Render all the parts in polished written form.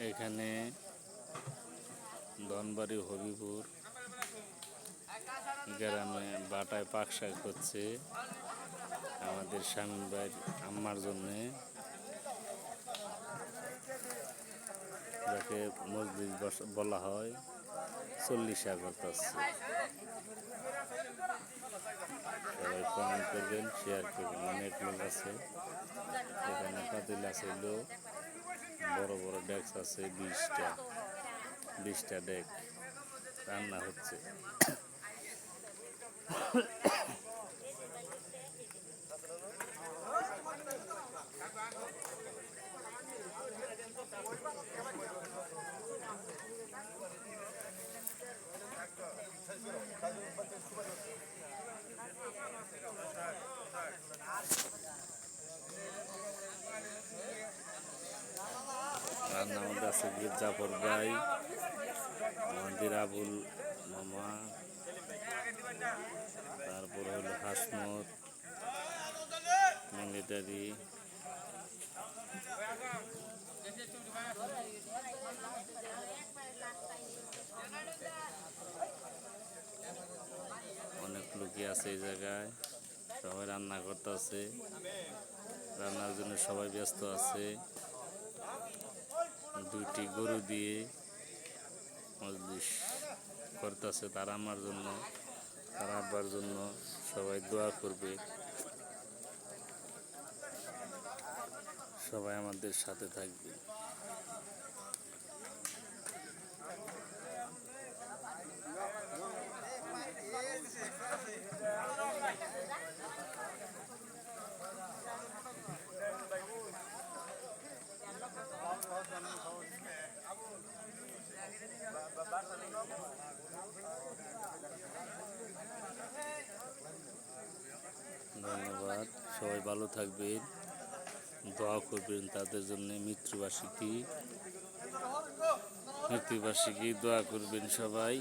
এখানে ধনবাড়ি হবিপুর গ্রামে বাটায় পাক শাক হচ্ছে আমাদের শামীম ভাইয়ের আম্মার জন্যে, যাকে মসজিদ বলা হয়। 40 শাক হচ্ছে। সবাই কমেন্ট করবেন, শেয়ার করবেন। অনেক লোক আছে এখানে। পাতিল আছে, বড় বড় ডেস্ক আছে 20টা ডেক রান্না হচ্ছে। রান্নার মধ্যে আছে জাফর ভাই, আমাদের আবুল মামা, তারপর হলো হাসমত মিলিটারি, অনেক লোকই আছে এই জায়গায়। সবাই রান্না করতেছে, রান্নার জন্য সবাই ব্যস্ত আছে। 2টি গরু দিয়ে মজলিস করতেছে তার আমার জন্য, তার আব্বার জন্য। সবাই দোয়া করবে, সবাই আমাদের সাথে থাকবে। ধন্যবাদ, সবাই ভালো থাকবেন, দোয়া করবেন তাদের জন্য। মৃত্যুবার্ষিকী দোয়া করবেন সবাই।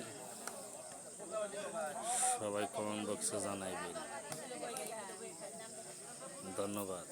সবাই কমেন্ট বক্সে জানাইবেন। ধন্যবাদ।